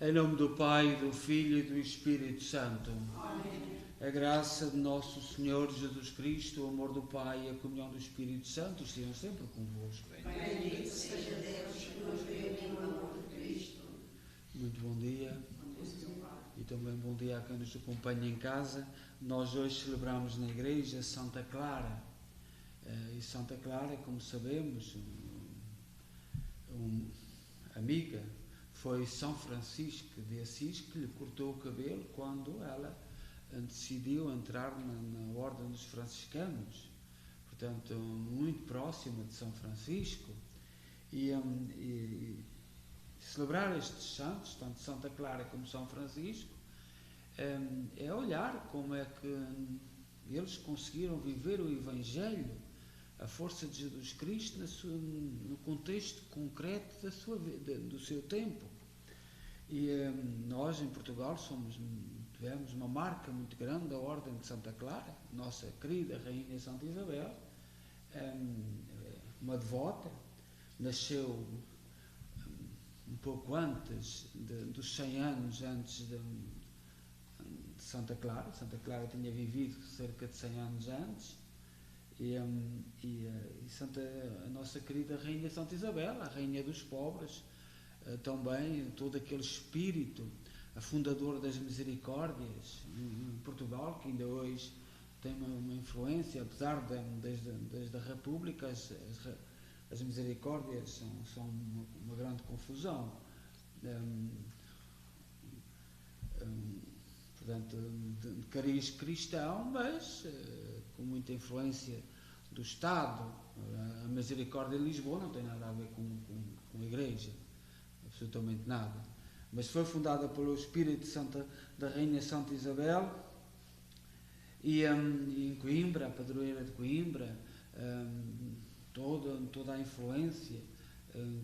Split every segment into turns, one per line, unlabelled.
Em nome do Pai, do Filho e do Espírito Santo.
Amém.
A graça de nosso Senhor Jesus Cristo, o amor do Pai e a comunhão do Espírito Santo estejam sempre convosco.
Bendito seja Deus que nos reuniu no amor de Cristo.
Muito bom dia. E também bom dia a quem nos acompanha em casa. Nós hoje celebramos na igreja Santa Clara. E Santa Clara, como sabemos, amiga, foi São Francisco de Assis que lhe cortou o cabelo quando ela decidiu entrar na Ordem dos Franciscanos. Portanto, muito próxima de São Francisco. E celebrar estes santos, tanto Santa Clara como São Francisco, é olhar como é que eles conseguiram viver o Evangelho, a força de Jesus Cristo no contexto concreto do seu tempo. E nós em Portugal tivemos uma marca muito grande da Ordem de Santa Clara, nossa querida Rainha Santa Isabel, uma devota, nasceu um pouco antes dos 100 anos antes de Santa Clara. Santa Clara tinha vivido cerca de 100 anos antes. A nossa querida Rainha Santa Isabel, a Rainha dos Pobres, também todo aquele espírito, a fundadora das Misericórdias em Portugal, que ainda hoje tem uma influência, apesar desde a República, as Misericórdias são uma grande confusão. Portanto, de cariz cristão, mas com muita influência do Estado. A Misericórdia de Lisboa não tem nada a ver com a Igreja, absolutamente nada. Mas foi fundada pelo Espírito Santo da Rainha Santa Isabel e em Coimbra, a padroeira de Coimbra, toda a influência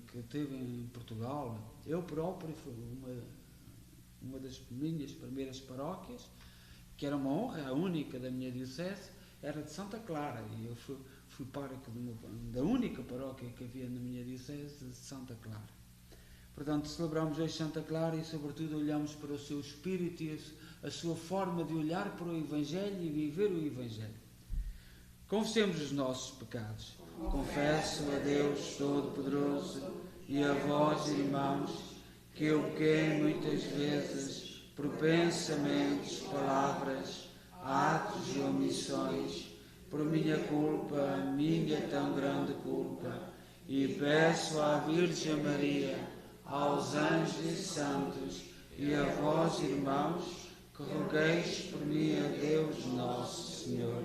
que teve em Portugal. Eu próprio fui uma das minhas primeiras paróquias, que era uma honra, a única da minha diocese, era de Santa Clara, e eu fui pároco da única paróquia que havia na minha diocese, de Santa Clara. Portanto, celebramos hoje Santa Clara e, sobretudo, olhamos para o seu espírito e a sua forma de olhar para o Evangelho e viver o Evangelho. Confessemos os nossos pecados. Confesso a Deus Todo-Poderoso e a vós, irmãos, que eu pequei muitas vezes, por pensamentos, palavras, atos e omissões, por minha culpa, minha tão grande culpa, e peço à Virgem Maria, aos anjos e santos, e a vós, irmãos, que rogueis por mim a Deus nosso Senhor.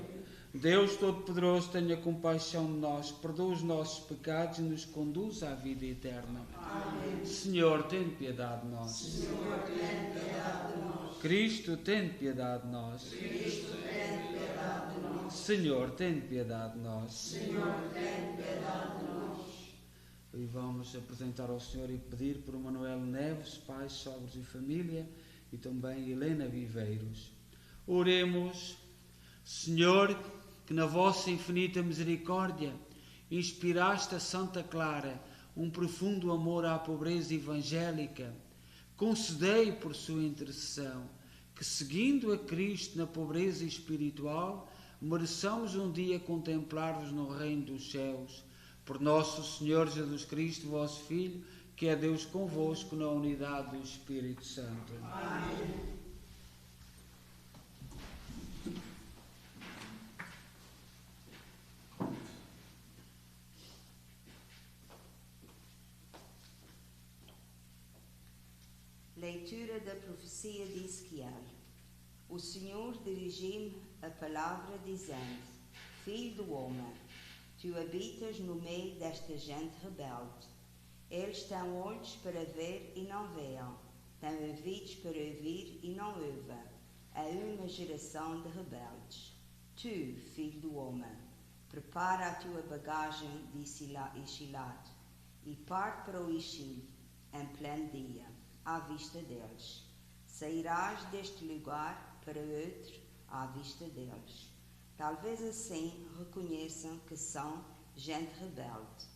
Deus Todo-Poderoso, tenha compaixão de nós, perdoa os nossos pecados e nos conduz à vida eterna.
Amém.
Senhor, tem piedade de nós.
Senhor, tem piedade de nós.
Cristo, tem piedade de nós.
Cristo, tem piedade de nós.
Senhor, tem piedade de nós.
Senhor, tem piedade de nós.
E vamos apresentar ao Senhor e pedir por Manuel Neves, pais, sogros e família, e também Helena Viveiros. Oremos. Senhor, que na vossa infinita misericórdia inspiraste a Santa Clara um profundo amor à pobreza evangélica, concedei por sua intercessão que, seguindo a Cristo na pobreza espiritual, mereçamos um dia contemplar-vos no reino dos céus. Por nosso Senhor Jesus Cristo, vosso Filho, que é Deus convosco na unidade do Espírito Santo.
Amém. Leitura da profecia de Ezequiel. O Senhor dirigiu-me a palavra dizendo: Filho do homem, tu habitas no meio desta gente rebelde. Eles têm olhos para ver e não veem, têm ouvidos para ouvir e não ouvem. É uma geração de rebeldes. Tu, filho do homem, prepara a tua bagagem de Ixilad e parte para o Ixil em pleno dia, à vista deles. Sairás deste lugar para outro à vista deles. Talvez assim reconheçam que são gente rebelde.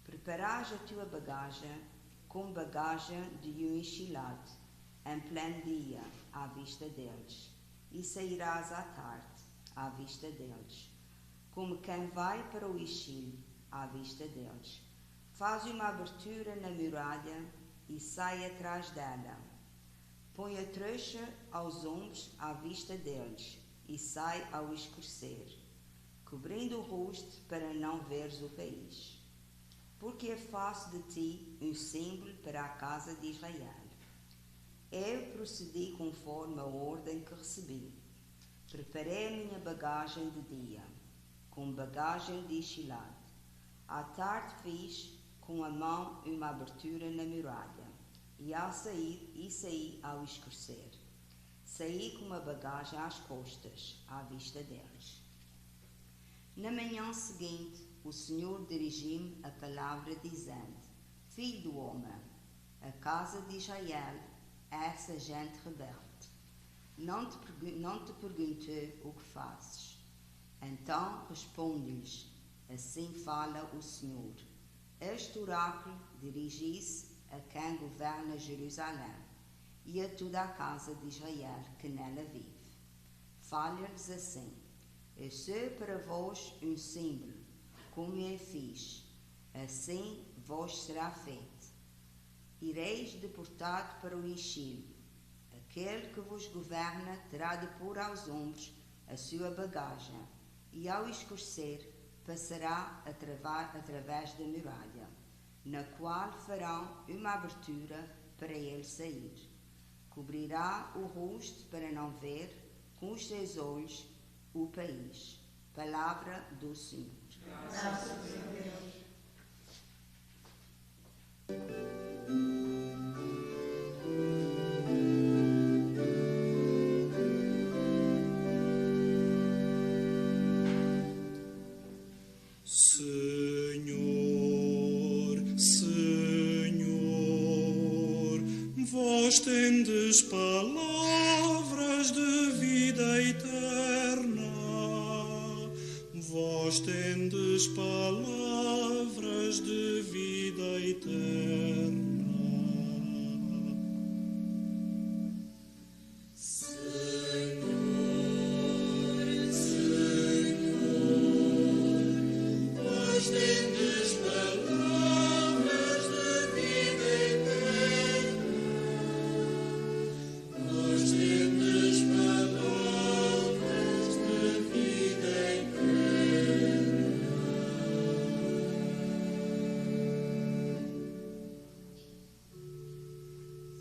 Preparás a tua bagagem com bagagem de um Ixilad em pleno dia, à vista deles, e sairás à tarde, à vista deles, como quem vai para o Ixil, à vista deles. Faz uma abertura na muralha e sai atrás dela. Põe a trouxa aos ombros à vista deles e sai ao escurecer, cobrindo o rosto para não veres o país. Porque eu faço de ti um símbolo para a casa de Israel. Eu procedi conforme a ordem que recebi. Preparei a minha bagagem de dia, com bagagem de Shilat. À tarde fiz com a mão uma abertura na muralha, e ao saí ao escurecer. Saí com uma bagagem às costas, à vista deles. Na manhã seguinte, o Senhor dirigiu-me a palavra dizendo: Filho do homem, a casa de Israel, essa gente rebelde, não te perguntou o que fazes. Então responde-lhes: Assim fala o Senhor. Este oráculo dirige-se a quem governa Jerusalém e a toda a casa de Israel que nela vive. Fala-lhes assim: Eu sou para vós um símbolo, como eu fiz, assim vos será feito. Ireis deportado para o Ixil. Aquele que vos governa terá de pôr aos ombros a sua bagagem, e ao escurecer passará através da muralha, na qual farão uma abertura para ele sair. Cobrirá o rosto para não ver com os seus olhos o país. Palavra do Senhor. Graças a Deus.
Vós tendes palavras de vida eterna, vós tendes palavras de vida eterna.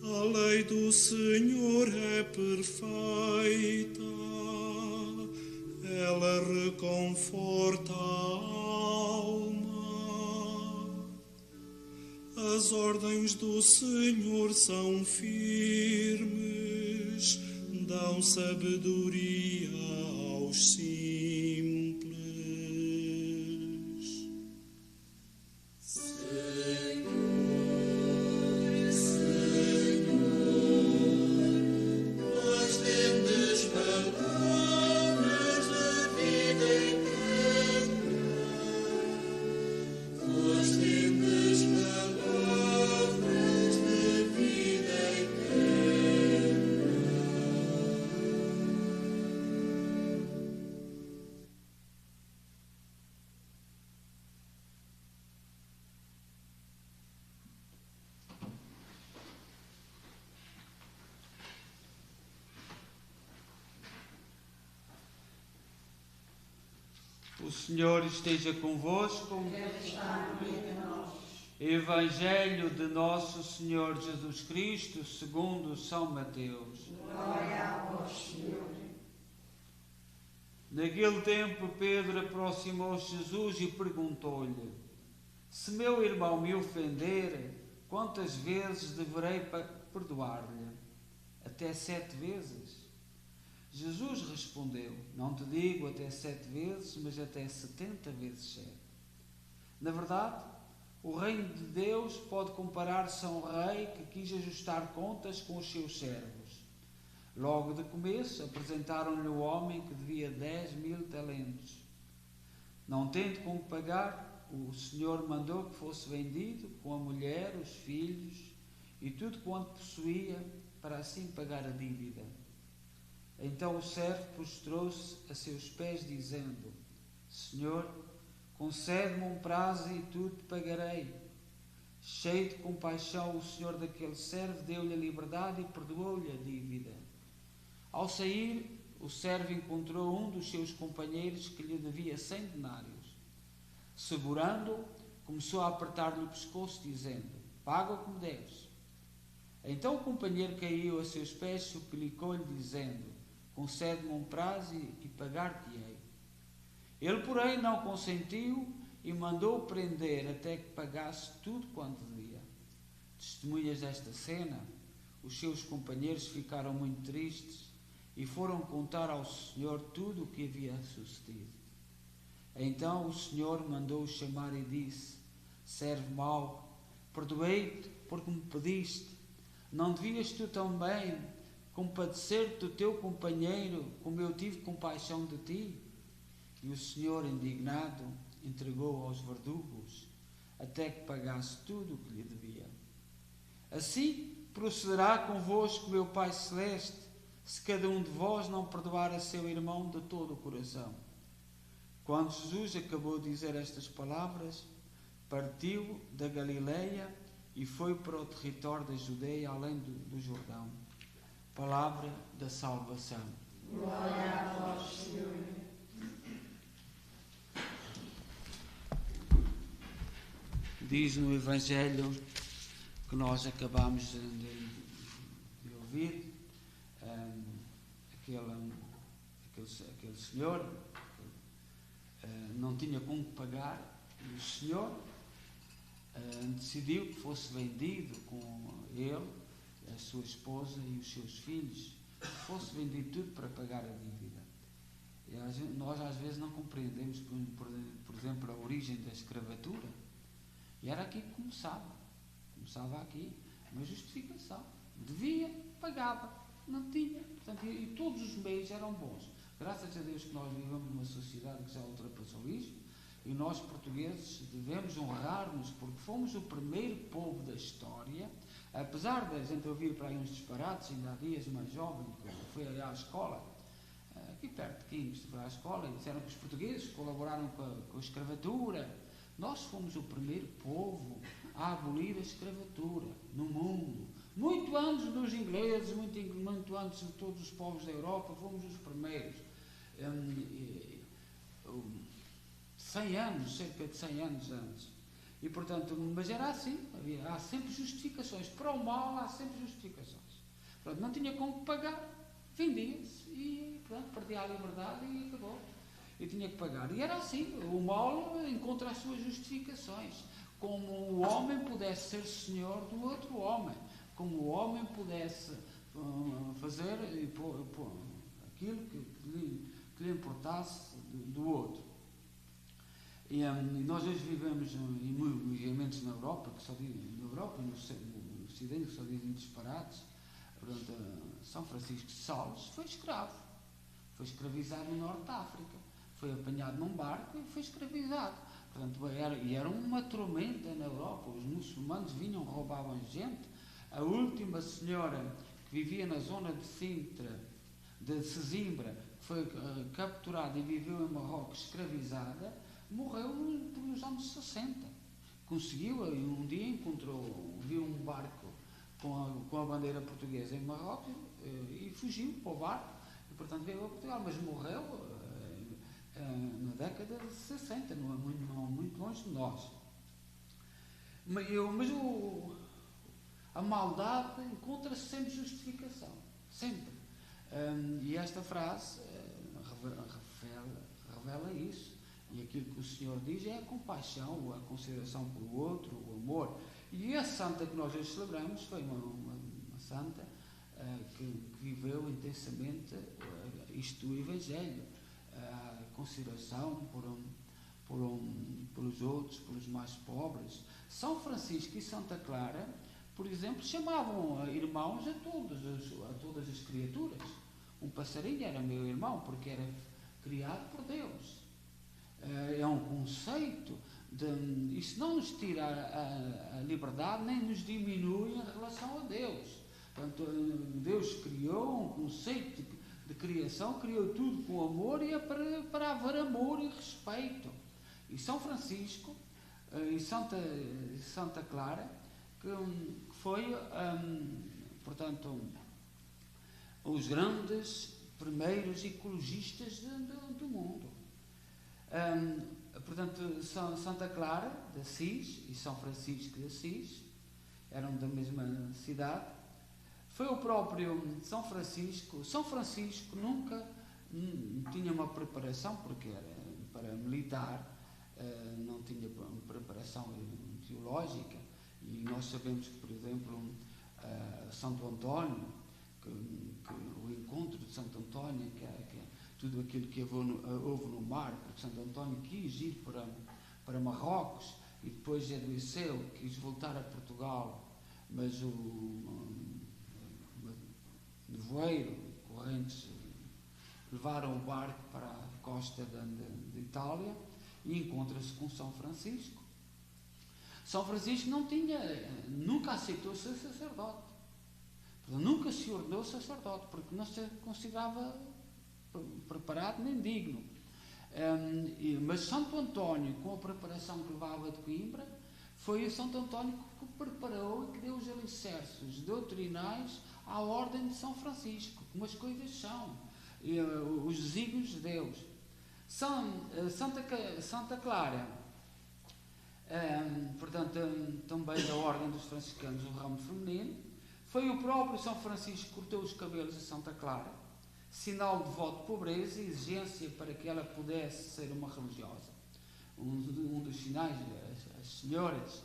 A lei do Senhor é perfeita, ela reconforta a alma. As ordens do Senhor são firmes, dão sabedoria aos simples.
O Senhor esteja convosco. Evangelho de nosso Senhor Jesus Cristo, segundo São Mateus.
Glória a vós, Senhor.
Naquele tempo, Pedro aproximou-se de Jesus e perguntou-lhe: Se meu irmão me ofender, quantas vezes deverei perdoar-lhe? Até 7 vezes? Jesus respondeu: Não te digo até 7 vezes, mas até 70 vezes 7. Na verdade, o reino de Deus pode comparar-se a um rei que quis ajustar contas com os seus servos. Logo de começo, apresentaram-lhe o homem que devia 10.000 talentos. Não tendo como pagar, o Senhor mandou que fosse vendido, com a mulher, os filhos e tudo quanto possuía, para assim pagar a dívida. Então o servo prostrou-se a seus pés, dizendo: Senhor, concede-me um prazo e tudo te pagarei. Cheio de compaixão, o senhor daquele servo deu-lhe a liberdade e perdoou-lhe a dívida. Ao sair, o servo encontrou um dos seus companheiros que lhe devia 100 denários. Segurando-o, começou a apertar-lhe o pescoço, dizendo: Paga o que me deves. Então o companheiro caiu a seus pés, suplicou-lhe, dizendo: Concede-me um prazo e pagar-te-ei. Ele, porém, não consentiu e mandou prender até que pagasse tudo quanto devia. Testemunhas desta cena, os seus companheiros ficaram muito tristes e foram contar ao Senhor tudo o que havia sucedido. Então o Senhor mandou-o chamar e disse: Servo mau, perdoei-te porque me pediste. Não devias tu também compadecer-te do teu companheiro, como eu tive compaixão de ti? E o Senhor, indignado, entregou-o aos verdugos, até que pagasse tudo o que lhe devia. Assim procederá convosco meu Pai Celeste, se cada um de vós não perdoar a seu irmão de todo o coração. Quando Jesus acabou de dizer estas palavras, partiu da Galileia e foi para o território da Judeia, além do Jordão. Palavra da salvação.
Glória a vós, Senhor.
Diz no Evangelho que nós acabamos de ouvir, aquele senhor não tinha como pagar, e o Senhor decidiu que fosse vendido com ele, a sua esposa e os seus filhos, fosse vendido tudo para pagar a dívida. E nós às vezes não compreendemos, por exemplo, a origem da escravatura, e era aqui que começava aqui uma justificação. Devia, pagava, não tinha, portanto, e todos os meios eram bons. Graças a Deus que nós vivemos numa sociedade que já ultrapassou isso, e nós portugueses devemos honrar-nos, porque fomos o primeiro povo da história, apesar da gente ouvir para aí uns disparates. Ainda há dias uma jovem que foi ali à escola, aqui perto de Quinhos, foi à escola, e disseram que os portugueses colaboraram com a escravatura. Nós fomos o primeiro povo a abolir a escravatura no mundo. Muito antes dos ingleses, muito antes de todos os povos da Europa, fomos os primeiros. 100 anos, cerca de 100 anos antes. E, portanto, mas era assim, há sempre justificações. Para o mal há sempre justificações. Portanto, não tinha como pagar, vendia-se e, portanto, perdia a liberdade e acabou. E tinha que pagar. E era assim, o mal encontra as suas justificações. Como o homem pudesse ser senhor do outro homem. Como o homem pudesse fazer aquilo que lhe importasse do outro. E nós hoje vivemos em movimentos na Europa, na Europa e no Ocidente, que só dizem disparates. Portanto, São Francisco de Sales foi escravo. Foi escravizado no Norte da África. Foi apanhado num barco e foi escravizado. Portanto, era uma tormenta na Europa. Os muçulmanos vinham, roubavam gente. A última senhora que vivia na zona de Sintra, de Sesimbra, foi capturada e viveu em Marrocos escravizada, morreu nos anos 60. Conseguiu, e um dia viu um barco com a bandeira portuguesa em Marrocos e fugiu para o barco, e portanto veio a Portugal, mas morreu na década de 60, não muito longe de nós. Mas a maldade encontra-se sempre justificação, sempre. E esta frase revela isso. E aquilo que o Senhor diz é a compaixão, a consideração pelo outro, o amor. E a santa que nós hoje celebramos foi uma santa que viveu intensamente isto do Evangelho, a consideração pelos outros, pelos mais pobres. São Francisco e Santa Clara, por exemplo, chamavam irmãos a todas as criaturas. Um passarinho era meu irmão, porque era criado por Deus. É um conceito isso não nos tira a liberdade, nem nos diminui em relação a Deus. Portanto, Deus criou um conceito de criação, criou tudo com amor, e é para haver amor e respeito. E São Francisco e Santa Clara, que foi, portanto, os grandes primeiros ecologistas do mundo. Portanto, Santa Clara de Assis e São Francisco de Assis eram da mesma cidade. Foi o próprio São Francisco. São Francisco nunca tinha uma preparação, porque era para militar, não tinha preparação teológica, e nós sabemos que, por exemplo, Santo António, que o encontro de Santo António, que tudo aquilo que houve no mar, porque Santo António quis ir para Marrocos e depois adoeceu, quis voltar a Portugal, mas o nevoeiro, correntes, levaram o barco para a costa de Itália, e encontra-se com São Francisco. São Francisco nunca aceitou ser sacerdote, nunca se ordenou sacerdote, porque não se considerava preparado nem digno. Mas Santo António, com a preparação que levava de Coimbra, foi o Santo António que preparou e que deu os alicerces doutrinais à ordem de São Francisco, como as coisas são, os desígnios de Deus. Santa Clara, portanto, também da ordem dos franciscanos, o ramo feminino, foi o próprio São Francisco que cortou os cabelos a Santa Clara, sinal de voto de pobreza e exigência para que ela pudesse ser uma religiosa. Um dos sinais, as senhoras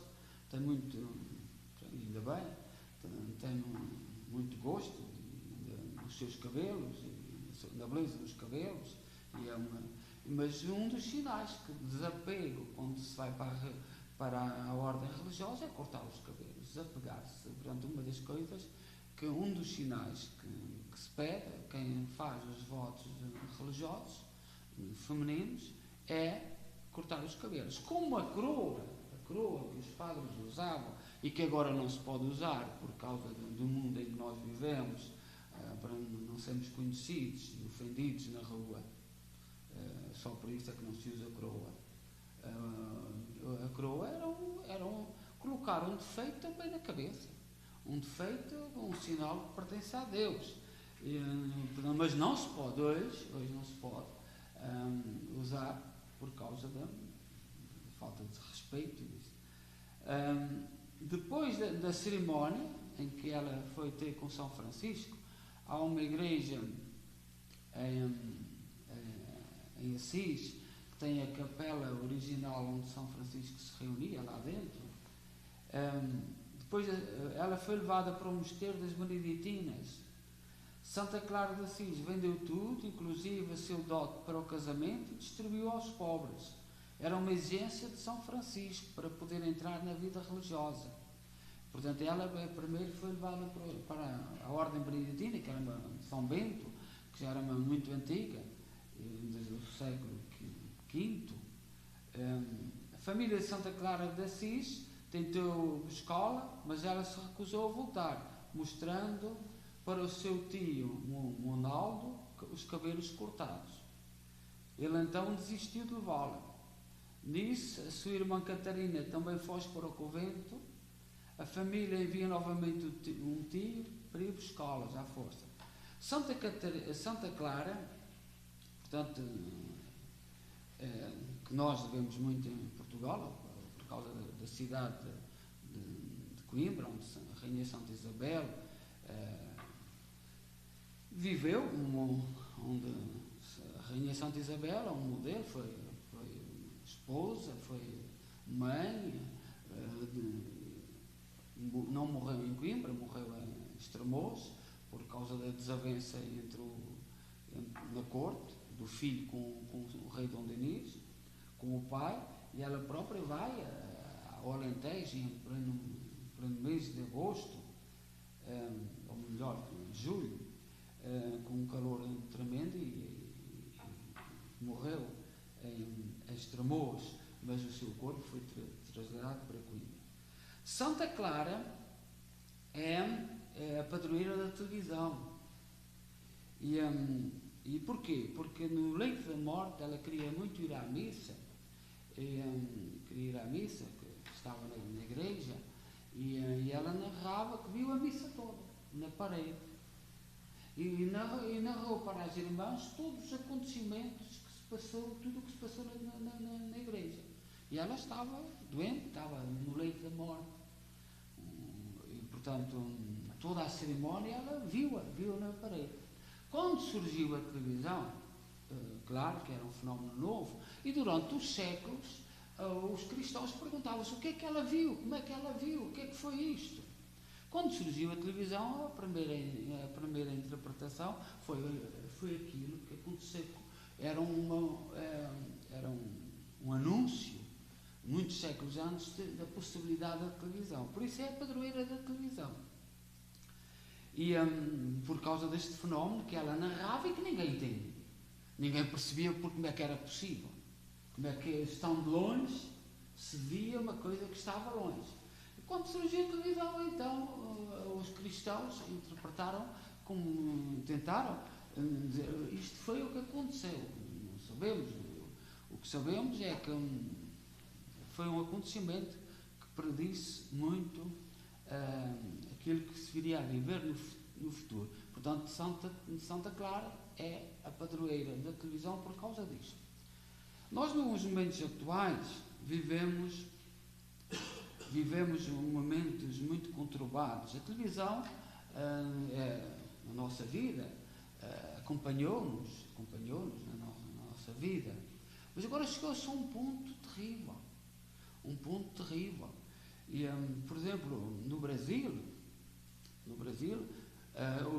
têm muito, ainda bem, têm muito gosto nos seus cabelos, na beleza dos cabelos, mas um dos sinais que desapego quando se vai para a ordem religiosa é cortar os cabelos, desapegar-se. Portanto, uma das coisas um dos sinais que se pede a quem faz os votos religiosos femininos é cortar os cabelos. Como a coroa que os padres usavam e que agora não se pode usar por causa do mundo em que nós vivemos, para não sermos conhecidos e ofendidos na rua, só por isso é que não se usa coroa. A coroa era colocar um defeito também na cabeça. Um defeito, um sinal que pertence a Deus. Mas não se pode, hoje não se pode usar por causa da falta de respeito. Depois da cerimónia em que ela foi ter com São Francisco, há uma igreja em Assis, que tem a capela original onde São Francisco se reunia, lá dentro. Depois ela foi levada para o mosteiro das Beneditinas. Santa Clara de Assis vendeu tudo, inclusive a seu dote para o casamento, e distribuiu aos pobres. Era uma exigência de São Francisco para poder entrar na vida religiosa. Portanto, ela primeiro foi levada para a ordem beneditina, que era de São Bento, que já era muito antiga, desde o século V. A família de Santa Clara de Assis tentou buscá-la, mas ela se recusou a voltar, mostrando para o seu tio Monaldo os cabelos cortados. Ele então desistiu de levá-la. Nisso, a sua irmã Catarina também foge para o convento. A família envia novamente um tio para ir buscá-las à força. Santa Clara, portanto, que nós devemos muito em Portugal, por causa da cidade de Coimbra, onde a Rainha Santa Isabel viveu, onde a Rainha Santa Isabel é um modelo, foi esposa, foi mãe, não morreu em Coimbra, morreu em Estremoz, por causa da desavença na corte, do filho com o rei Dom Dinis, com o pai, e ela própria vai ao Alentejo em pleno mês de agosto, ou melhor, julho, com um calor tremendo, e morreu em Estremoz, mas o seu corpo foi trasladado para Coimbra. Santa Clara é a padroeira da televisão. E porquê? Porque no leito da morte ela queria muito ir à missa, queria ir à missa, que estava na igreja, e ela narrava que viu a missa toda, na parede. E narrou para as irmãs todos os acontecimentos que se passou, tudo o que se passou na igreja. E ela estava doente, estava no leito da morte. E, portanto, toda a cerimónia ela viu na parede. Quando surgiu a televisão, claro que era um fenómeno novo, e durante os séculos os cristãos perguntavam-se o que é que ela viu, como é que ela viu, o que é que foi isto. Quando surgiu a televisão, a primeira interpretação foi aquilo que aconteceu. Era um anúncio, muitos séculos antes, da possibilidade da televisão. Por isso é a padroeira da televisão. E por causa deste fenómeno que ela narrava e que ninguém entendia. Ninguém percebia como é que era possível. Como é que, estando de longe, se via uma coisa que estava longe. E quando surgiu a televisão, então, os cristãos interpretaram como tentaram dizer, isto foi o que aconteceu. Não sabemos. O que sabemos é que foi um acontecimento que predisse muito aquilo que se viria a viver no futuro. Portanto, Santa Clara é a padroeira da televisão por causa disto. Nós, nos momentos atuais, vivemos momentos muito conturbados. A televisão, na nossa vida, acompanhou-nos na nossa vida. Mas agora chegou-se a um ponto terrível. E, por exemplo, no Brasil,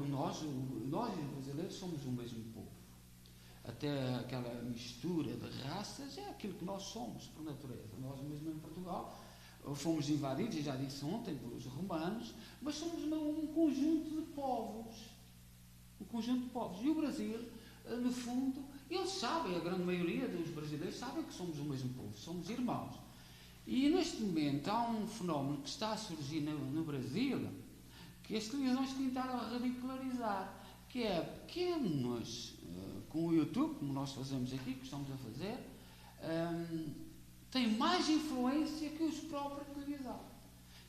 nós os brasileiros somos o mesmo povo. Até aquela mistura de raças é aquilo que nós somos por natureza. Nós mesmo em Portugal fomos invadidos, e já disse ontem, pelos romanos, mas somos um conjunto de povos. E o Brasil, no fundo, eles sabem, a grande maioria dos brasileiros sabem que somos o mesmo povo, somos irmãos. E neste momento há um fenómeno que está a surgir no Brasil, que as televisões tentaram ridicularizar, que é pequenos, com o YouTube, como nós fazemos aqui, que estamos a fazer, têm mais influência que os próprios televisão.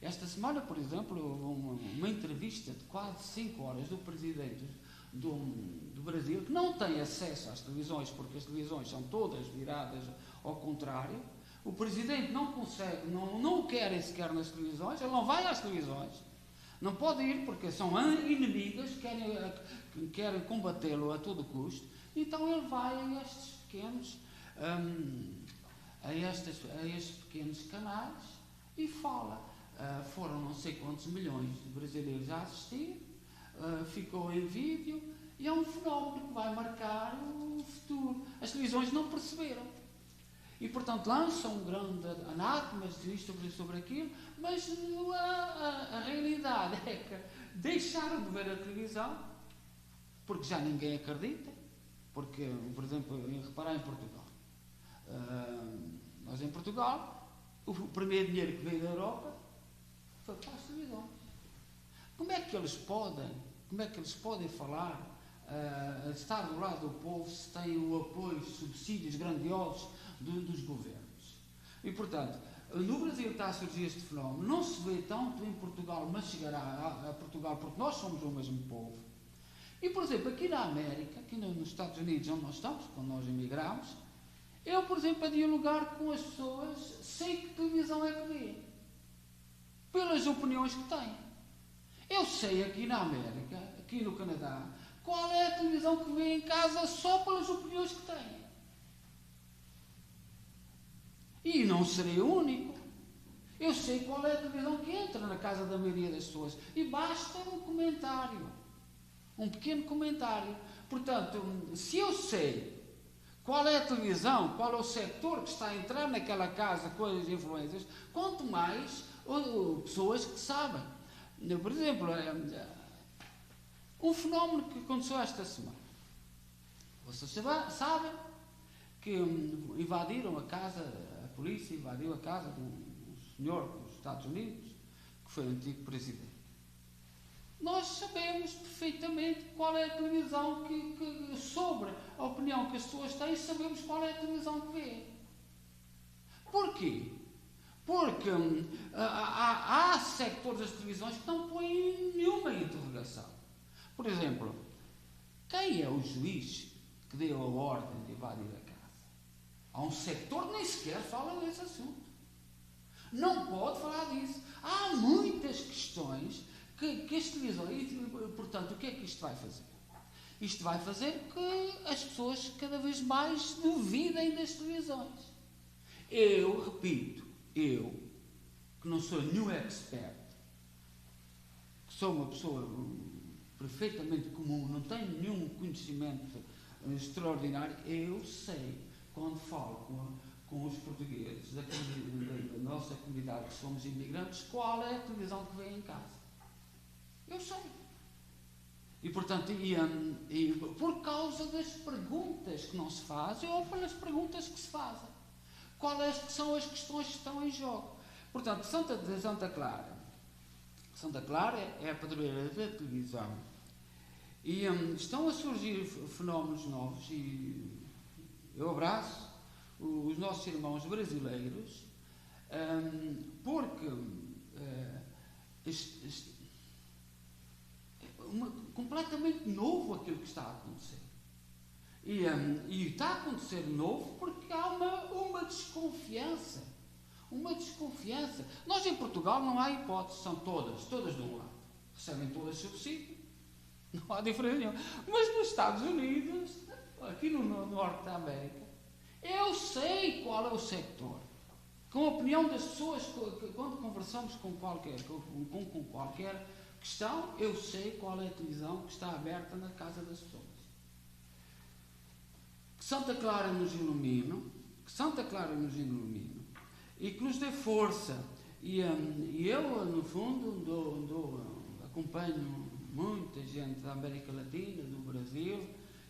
Esta semana, por exemplo, houve uma entrevista de quase 5 horas do presidente do Brasil, que não tem acesso às televisões, porque as televisões são todas viradas ao contrário. O presidente não consegue, não o querem sequer nas televisões, ele não vai às televisões, não pode ir porque são inimigas, querem combatê-lo a todo custo. Então ele vai a estes pequenos estes pequenos canais e fala. Foram não sei quantos milhões de brasileiros a assistir, ficou em vídeo, e é um fenómeno que vai marcar o futuro. As televisões não perceberam. E, portanto, lançam um grande anátemas sobre aquilo, mas a realidade é que deixaram de ver a televisão, porque já ninguém acredita. Porque, por exemplo, reparar em Portugal. Nós, em Portugal, o primeiro dinheiro que veio da Europa foi para as televisões. Como é que eles podem falar, estar do lado do povo, se têm o apoio, subsídios grandiosos dos governos? E, portanto, no Brasil está a surgir este fenómeno, não se vê tanto em Portugal, mas chegará a Portugal, porque nós somos o mesmo povo. E, por exemplo, aqui na América, aqui nos Estados Unidos, onde nós estamos, quando nós emigramos, eu, por exemplo, a dialogar com as pessoas, sei que televisão é que vê, pelas opiniões que têm. Eu sei aqui na América, aqui no Canadá, qual é a televisão que vê em casa só pelas opiniões que têm. E não serei o único. Eu sei qual é a televisão que entra na casa da maioria das pessoas. E basta um comentário. Um pequeno comentário. Portanto, se eu sei qual é a televisão, qual é o setor que está a entrar naquela casa com as influências, quanto mais pessoas que sabem. Por exemplo, um fenómeno que aconteceu esta semana. Vocês sabem que invadiram a casa, a polícia invadiu a casa de um senhor dos Estados Unidos, que foi o antigo presidente. nós sabemos perfeitamente qual é a televisão sobre a opinião que as pessoas têm, sabemos qual é a televisão que vê. Porquê? Porque há sectores das televisões que não põem nenhuma interrogação. Por exemplo, quem é o juiz que deu a ordem de invadir a casa? Há um sector que nem sequer fala desse assunto. Não pode falar disso. Há muitas questões que as televisões... Portanto, o que é que isto vai fazer? Isto vai fazer que as pessoas cada vez mais duvidem das televisões. Eu, repito, eu, que não sou nenhum expert, que sou uma pessoa perfeitamente comum, não tenho nenhum conhecimento extraordinário, eu sei, quando falo com os portugueses da nossa comunidade, que somos imigrantes, qual é a televisão que vem em casa. Eu sei. E, portanto, por causa das perguntas que não se fazem ou pelas perguntas que se fazem. Quais são as questões que estão em jogo? Portanto, Santa Clara é a padroeira da televisão e estão a surgir fenómenos novos e eu abraço os nossos irmãos brasileiros porque completamente novo aquilo que está a acontecer. E está a acontecer novo porque há uma desconfiança. Uma desconfiança. Nós em Portugal não há hipótese, são todas de um lado. Recebem todas subsídio. Não há diferença nenhuma. Mas nos Estados Unidos, aqui no norte da América, eu sei qual é o sector. Com a opinião das pessoas, quando conversamos com qualquer questão, eu sei qual é a televisão que está aberta na casa das pessoas. Que Santa Clara nos ilumine, e que nos dê força. E eu, no fundo, acompanho muita gente da América Latina, do Brasil,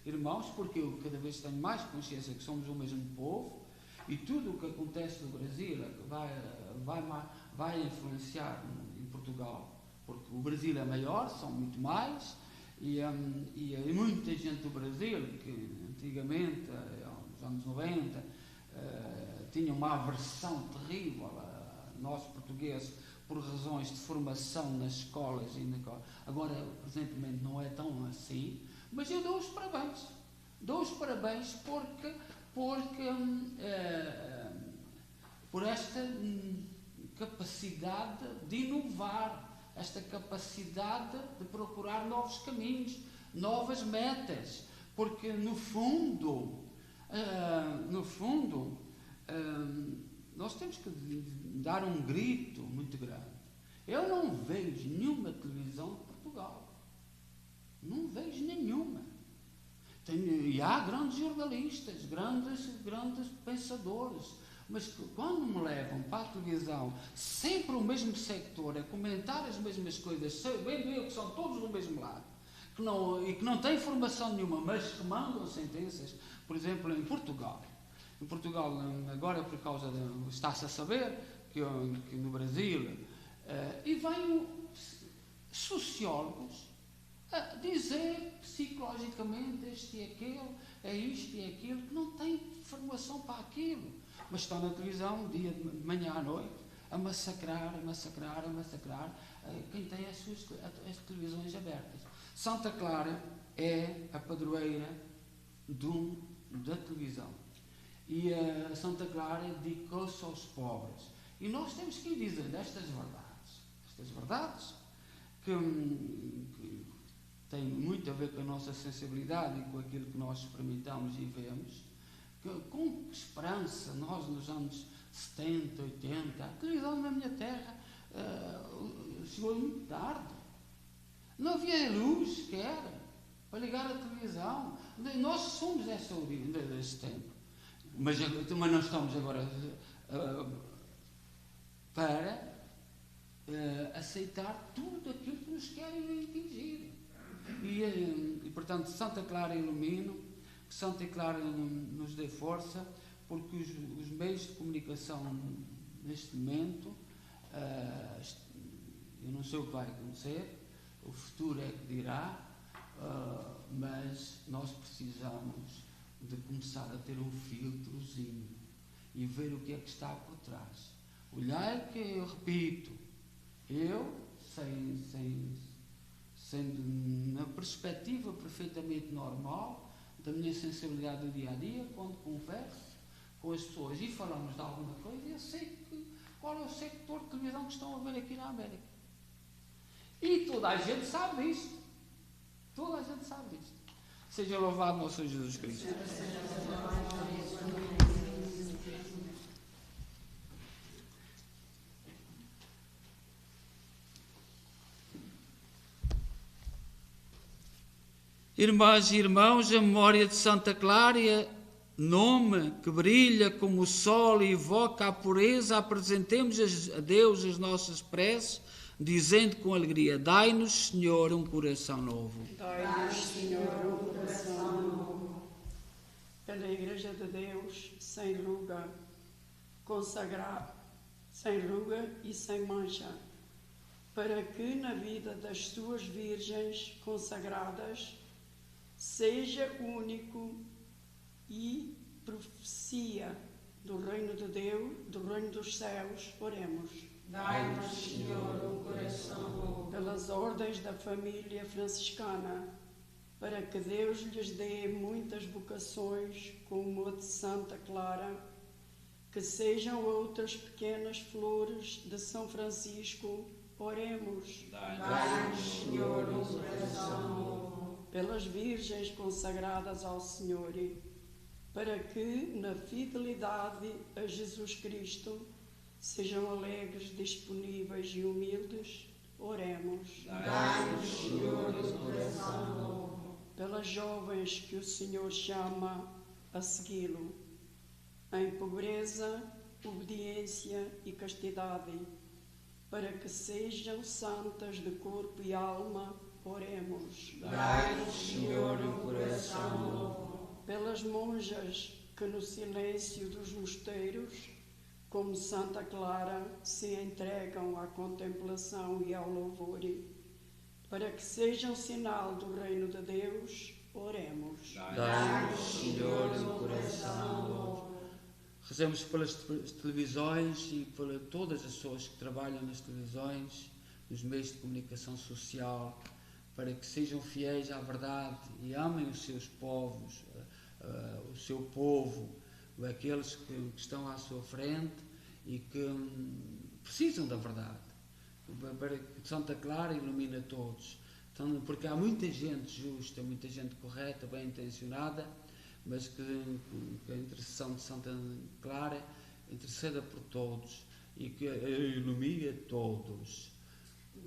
irmãos, porque eu cada vez tenho mais consciência que somos o mesmo povo e tudo o que acontece no Brasil vai influenciar em Portugal, porque o Brasil é maior, são muito mais, e muita gente do Brasil, que antigamente, nos anos 90, tinha uma aversão terrível a nós portugueses por razões de formação nas escolas agora presentemente não é tão assim, mas eu dou os parabéns por esta capacidade de inovar, esta capacidade de procurar novos caminhos, novas metas, porque no fundo nós temos que dar um grito muito grande. Eu não vejo nenhuma televisão de Portugal. Não vejo nenhuma. E há grandes jornalistas, grandes pensadores, mas quando me levam para a televisão, sempre o mesmo sector, a comentar as mesmas coisas, sabendo eu que são todos do mesmo lado, que não têm formação nenhuma, mas que mandam sentenças, por exemplo, em Portugal. Em Portugal, agora por causa está-se a saber que no Brasil, e vêm sociólogos a dizer psicologicamente este e aquele, é isto e aquilo, que não têm formação para aquilo, mas estão na televisão dia de manhã à noite a massacrar quem tem as televisões abertas. Santa Clara é a padroeira da televisão. E a Santa Clara dedicou-se aos pobres. E nós temos que ir dizendo estas verdades que têm muito a ver com a nossa sensibilidade e com aquilo que nós experimentamos e vemos, que com esperança, nós nos anos 70, 80, a televisão na minha terra chegou muito tarde. Não havia luz sequer para ligar a televisão. Nós somos dessa origem, desse tempo. Mas não estamos agora para aceitar tudo aquilo que nos querem impingir. E portanto, Santa Clara ilumina, que Santa Clara nos dê força, porque os meios de comunicação neste momento, eu não sei o que vai acontecer, o futuro é que dirá, mas nós precisamos de começar a ter um filtrozinho e ver o que é que está por trás. Olhar que eu repito, sendo na perspectiva perfeitamente normal da minha sensibilidade do dia a dia, quando converso com as pessoas e falamos de alguma coisa, eu sei qual é o sector de televisão que estão a ver aqui na América. E toda a gente sabe disto. Toda a gente sabe disto. Seja louvado nosso Senhor Jesus Cristo. Irmãs e irmãos, a memória de Santa Clara, nome que brilha como o sol e evoca a pureza, apresentemos a Deus as nossas preces, dizendo com alegria: dai-nos, Senhor, um coração novo.
Dai-nos, Senhor, um coração novo. Pela Igreja de Deus, sem ruga, consagrada, sem ruga e sem mancha, para que na vida das suas virgens consagradas seja único e profecia do reino de Deus, do reino dos céus. Oremos.
Dai-nos, Senhor, um coração novo.
Pelas ordens da família franciscana, para que Deus lhes dê muitas vocações, como a de Santa Clara, que sejam outras pequenas flores de São Francisco. Oremos.
Dai-nos, Senhor, um coração novo.
Pelas virgens consagradas ao Senhor, para que, na fidelidade a Jesus Cristo, sejam alegres, disponíveis e humildes. Oremos.
Dai-nos, Senhor, um coração novo.
Pelas jovens que o Senhor chama a segui-lo, em pobreza, obediência e castidade, para que sejam santas de corpo e alma. Oremos.
Dai-nos, Senhor, um coração novo.
Pelas monjas que no silêncio dos mosteiros, como Santa Clara, se entregam à contemplação e ao louvor, para que sejam sinal do reino de Deus. Oremos.
Dai-nos, Senhor, um coração novo. Rezemos pelas televisões e por todas as pessoas que trabalham nas televisões, nos meios de comunicação social, para que sejam fiéis à verdade e amem os seus povos, o seu povo, aqueles que estão à sua frente e que precisam da verdade, para que Santa Clara ilumine todos. Então, porque há muita gente justa, muita gente correta, bem intencionada, mas que a intercessão de Santa Clara interceda por todos e que ilumine todos.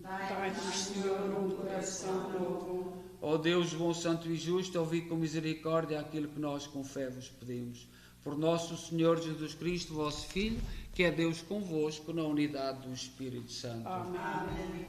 Dai-nos, Senhor, um coração novo.
Ó Deus bom, santo e justo, ouvi com misericórdia aquilo que nós com fé vos pedimos. Por nosso Senhor Jesus Cristo, vosso Filho, que é Deus convosco, na unidade do Espírito Santo.
Amém.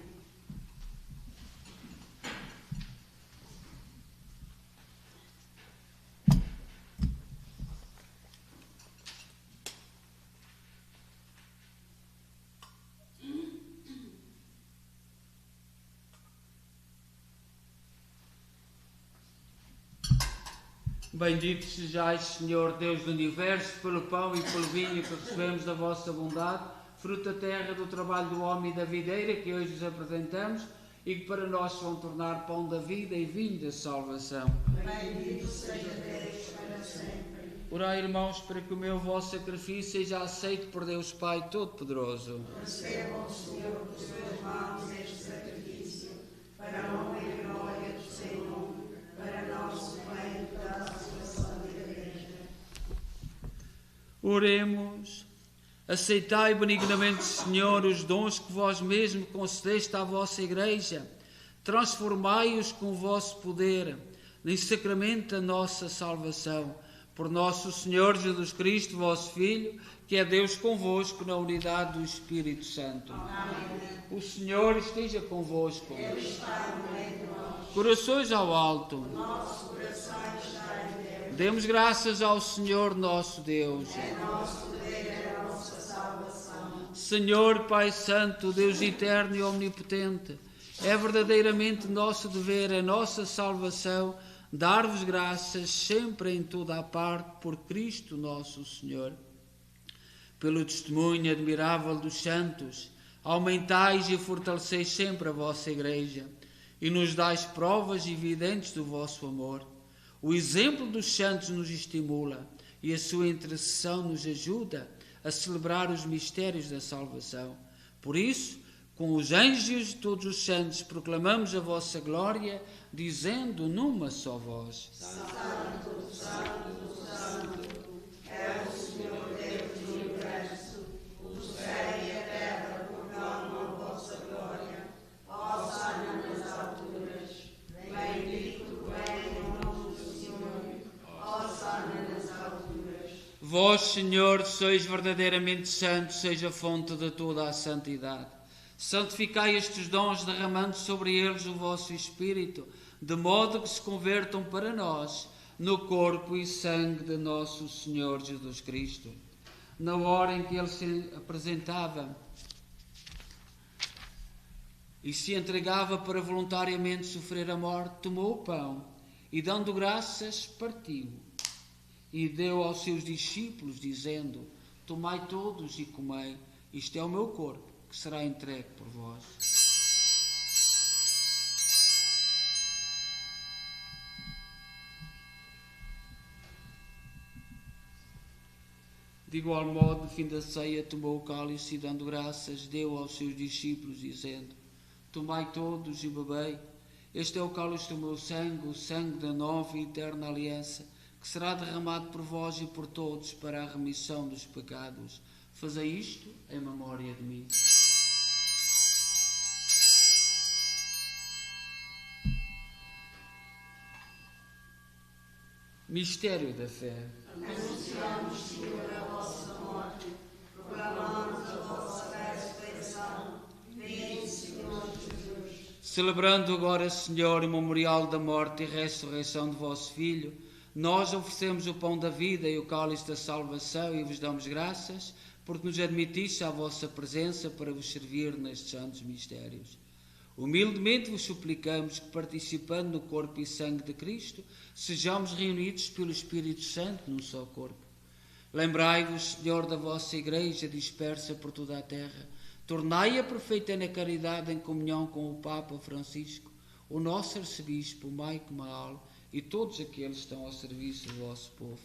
Bendito sejais, Senhor Deus do Universo, pelo pão e pelo vinho que recebemos da vossa bondade, fruto da terra, do trabalho do homem e da videira, que hoje vos apresentamos, e que para nós vão tornar pão da vida e vinho da salvação.
Bendito seja Deus para sempre.
Orai, irmãos, para que o meu vosso sacrifício seja aceito por Deus Pai Todo-Poderoso.
Recebam, Senhor, dos seus mãos este sacrifício, para a honra e glória do seu nome, para nosso bem e da salvação da Igreja.
Oremos. Aceitai benignamente, Senhor, os dons que vós mesmo concedeste à vossa Igreja. Transformai-os com o vosso poder em sacramento da nossa salvação. Por nosso Senhor Jesus Cristo, vosso Filho, que é Deus convosco na unidade do Espírito Santo.
Amém.
O Senhor esteja convosco.
Ele está no meio de nós.
Corações ao alto.
Nosso coração está em Deus.
Demos graças ao Senhor nosso Deus.
É nosso poder, é a nossa salvação.
Senhor Pai Santo, Deus eterno e omnipotente, É verdadeiramente nosso dever, a nossa salvação, dar-vos graças sempre em toda a parte por Cristo nosso Senhor. Pelo testemunho admirável dos santos, aumentais e fortaleceis sempre a vossa Igreja e nos dais provas evidentes do vosso amor. O exemplo dos santos nos estimula e a sua intercessão nos ajuda a celebrar os mistérios da salvação. Por isso, com os anjos de todos os santos, proclamamos a vossa glória, dizendo numa só voz:
Santo, Santo, Santo, é o Senhor Deus do universo, o céu e a terra proclamam a vossa glória. Hosana nas alturas, bendito vem o nome do Senhor. Hosana nas alturas.
Vós, Senhor, sois verdadeiramente santos, seja a fonte de toda a santidade. Santificai estes dons, derramando sobre eles o vosso Espírito, de modo que se convertam para nós no corpo e sangue de nosso Senhor Jesus Cristo. Na hora em que ele se apresentava e se entregava para voluntariamente sofrer a morte, tomou o pão e, dando graças, partiu e deu aos seus discípulos, dizendo: tomai todos e comei, isto é o meu corpo, que será entregue por vós. De igual modo, no fim da ceia, tomou o cálice e, dando graças, deu aos seus discípulos, dizendo: tomai todos e bebei, este é o cálice do meu sangue, o sangue da nova e eterna aliança, que será derramado por vós e por todos para a remissão dos pecados. Fazei isto em memória de mim. Mistério da fé.
Anunciamos, Senhor, a vossa morte, proclamamos a vossa ressurreição. Vinde, Senhor Jesus.
Celebrando agora, Senhor, o memorial da morte e ressurreição de vosso Filho, nós oferecemos o pão da vida e o cálice da salvação e vos damos graças, porque nos admitiste à vossa presença para vos servir nestes santos mistérios. Humildemente vos suplicamos que, participando no corpo e sangue de Cristo, sejamos reunidos pelo Espírito Santo num só corpo. Lembrai-vos, Senhor, da vossa Igreja dispersa por toda a terra. Tornai-a perfeita na caridade em comunhão com o Papa Francisco, o nosso arcebispo Maico Maal e todos aqueles que estão ao serviço do vosso povo.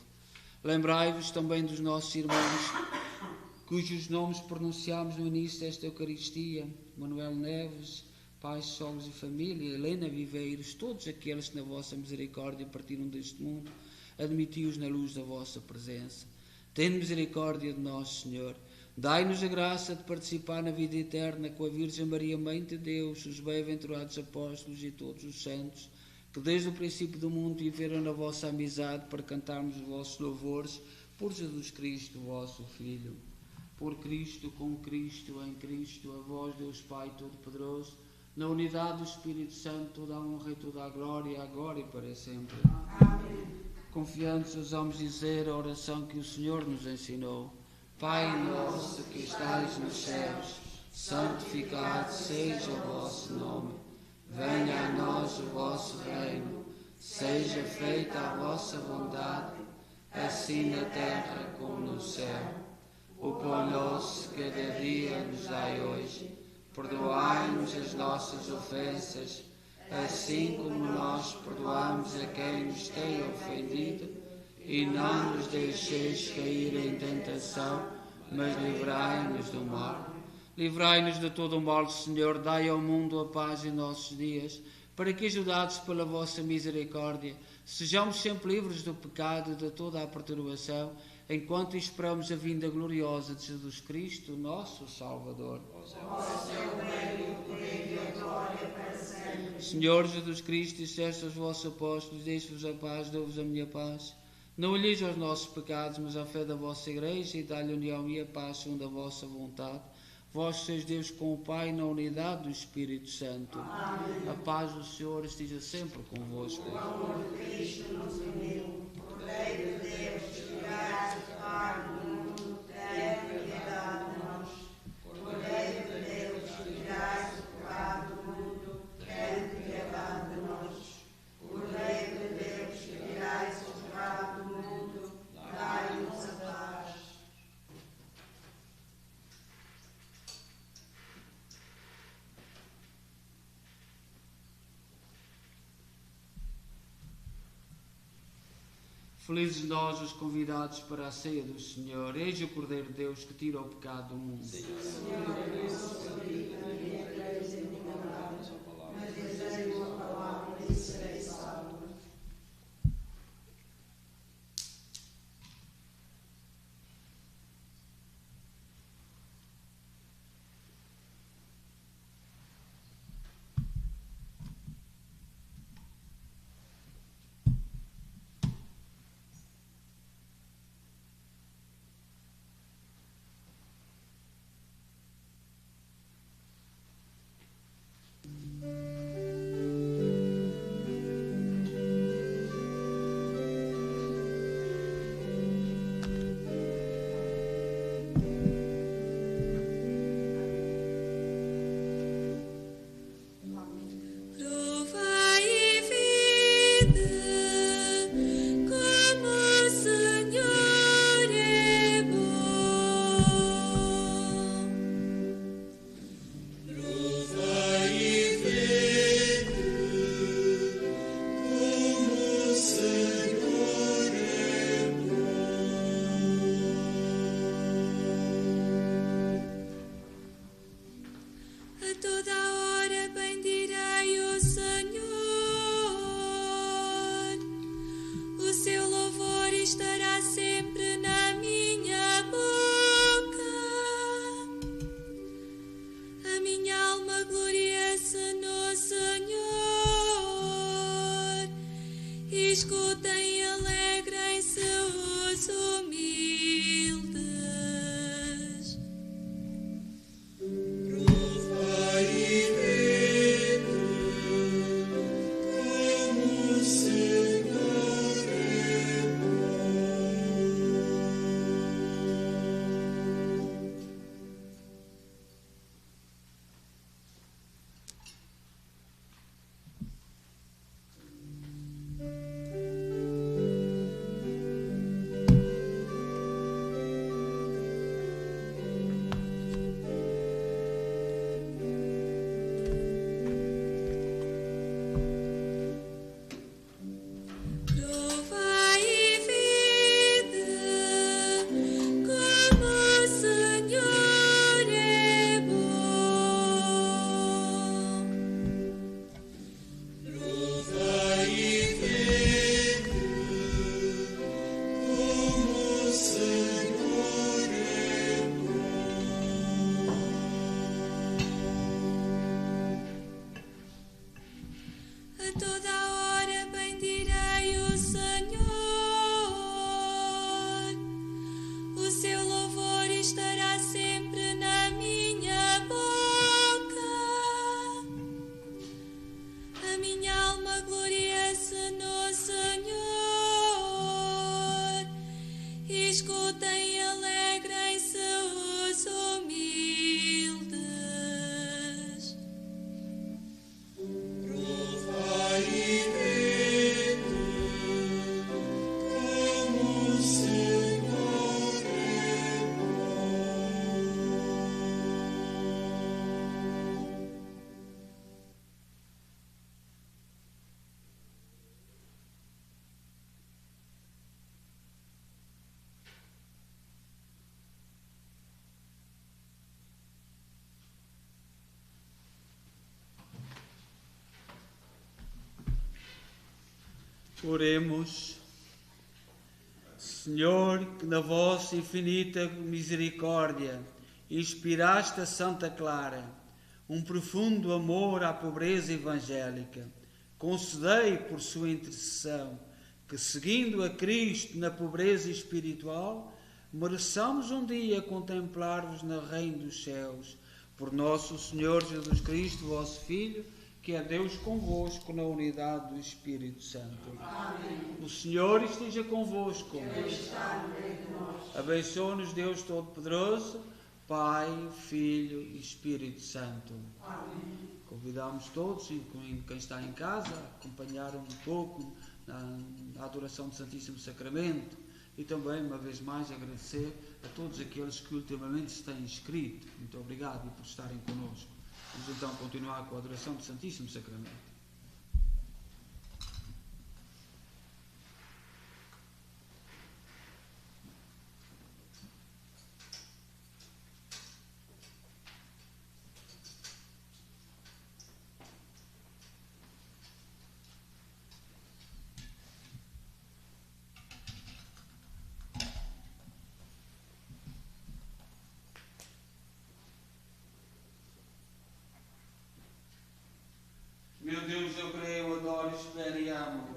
Lembrai-vos também dos nossos irmãos, cujos nomes pronunciámos no início desta Eucaristia: Manuel Neves, pais, sogros e família, Helena Viveiros, todos aqueles que na vossa misericórdia partiram deste mundo, admiti-os na luz da vossa presença. Tende misericórdia de nós, Senhor. Dai-nos a graça de participar na vida eterna com a Virgem Maria, Mãe de Deus, os bem-aventurados apóstolos e todos os santos, que desde o princípio do mundo viveram na vossa amizade para cantarmos os vossos louvores, por Jesus Cristo, vosso Filho. Por Cristo, com Cristo, em Cristo, a vós, Deus Pai Todo-Poderoso, na unidade do Espírito Santo, toda a honra e toda a glória, agora e para sempre.
Amém.
Confiantes, ousamos dizer a oração que o Senhor nos ensinou. Pai nosso que estais nos céus, santificado seja o vosso nome. Venha a nós o vosso reino. Seja feita a vossa vontade, assim na terra como no céu. O pão nosso cada dia nos dai hoje. Perdoai-nos as nossas ofensas, assim como nós perdoamos a quem nos tem ofendido, e não nos deixeis cair em tentação, mas livrai-nos do mal. Livrai-nos de todo o mal, Senhor, dai ao mundo a paz em nossos dias, para que, ajudados pela vossa misericórdia, sejamos sempre livres do pecado e de toda a perturbação, enquanto esperamos a vinda gloriosa de Jesus Cristo, nosso Salvador. Senhor Jesus Cristo, disseste aos vossos apóstolos: deixe-vos a paz, dou-vos a minha paz. Não olheis aos nossos pecados, mas à fé da vossa Igreja, e dá-lhe união e a paz segundo a vossa vontade. Vós sois Deus com o Pai, na unidade do Espírito Santo. Amém. A paz do Senhor esteja sempre convosco.
O amor de Cristo nos uniu. Cordeiro de Deus, que tirais o pecado do mundo, tenha piedade de nós. Cordeiro de Deus, que tirais o pecado do mundo,
Felizes nós, os convidados para a ceia do Senhor. Eis o Cordeiro de Deus que tira o pecado do mundo. Oremos. Senhor, que na vossa infinita misericórdia inspiraste a Santa Clara um profundo amor à pobreza evangélica, concedei por sua intercessão que, seguindo a Cristo na pobreza espiritual, mereçamos um dia contemplar-vos no reino dos céus. Por nosso Senhor Jesus Cristo, vosso Filho, que é Deus convosco na unidade do Espírito Santo.
Amém.
O Senhor esteja convosco.
Ele está no meio de nós.
Abençoe-nos Deus Todo-Poderoso, Pai, Filho e Espírito Santo.
Amém.
Convidamos todos, incluindo quem está em casa, a acompanhar um pouco na adoração do Santíssimo Sacramento e também, uma vez mais, agradecer a todos aqueles que ultimamente se têm inscrito. Muito obrigado por estarem connosco. Vamos então continuar com a adoração do Santíssimo Sacramento.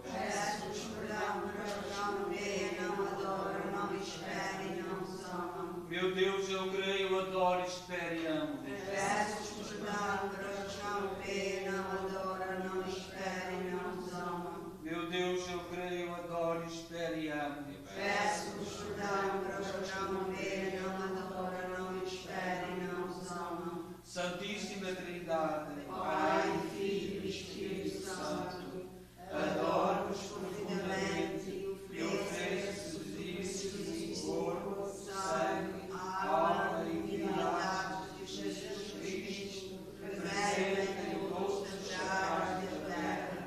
Peço-vos perdão por eles não veem, não adoram, não esperem, não os amam.
Meu Deus, eu creio, adoro, espero e amo.
Peço-vos perdão por eles não veem, não adoram, não esperem, não os amam.
Meu Deus, eu creio, adoro, espero e amo.
Peço-vos perdão por eles não veem, não adoram, não esperem, não os amam.
Santíssima Trindade,
Pai, Filho e Espírito Santo, adoro-vos profundamente e ofereço sacrifícios, corpo, sangue, alma e divindade de Jesus Cristo, que vem em todos os chaves da terra,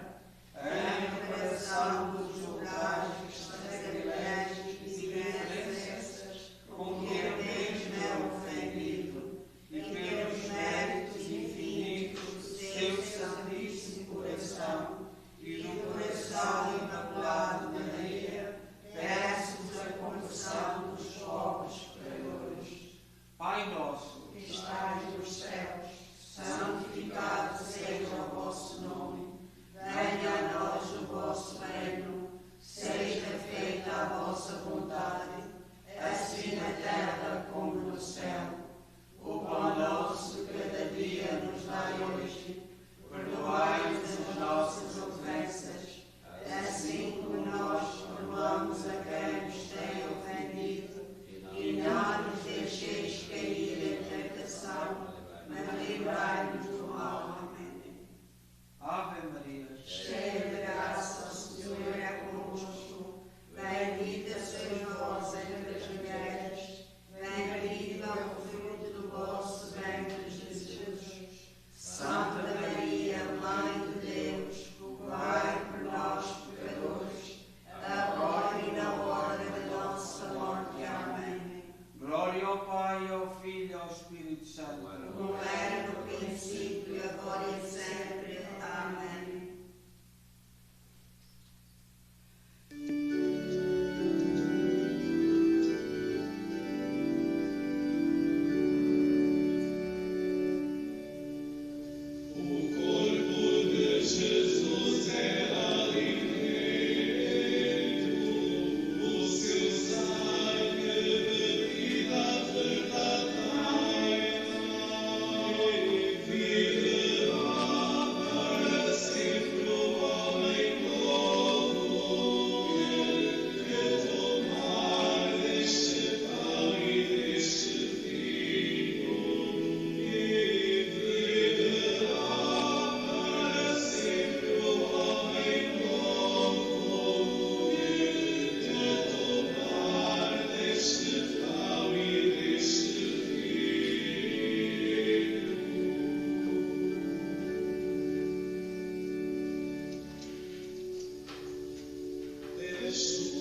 em reparação dos ultrajes, sacrilégios e beneficências com que eu mesmo é ofendido, e pelos méritos infinitos do seu Santíssimo Coração e do coração imaculado de Maria, peço-vos a conversão dos pobres pecadores.
Pai nosso,
Que estais nos céus, santificado seja o vosso nome. Venha a nós o vosso reino. Seja feita a vossa vontade, assim na terra como no céu. O pão nosso de cada dia nos dai hoje. Perdoai-nos as nossas ofensas, assim como nós perdoamos a quem nos tem ofendido. E não nos deixeis cair em tentação, mas livrai-nos do mal. Amém.
Ave Maria,
Cheia de graça, o Senhor é convosco. Bendita sois vós entre as mulheres. Bendito é o fruto do vosso ventre, Jesus. Santa Maria, Mãe de Deus, rogai por nós, pecadores, agora e na hora da nossa morte. Amém.
glória ao Pai, ao Filho e ao Espírito Santo.
Como era no princípio, agora e sempre. Amém.
Jesus.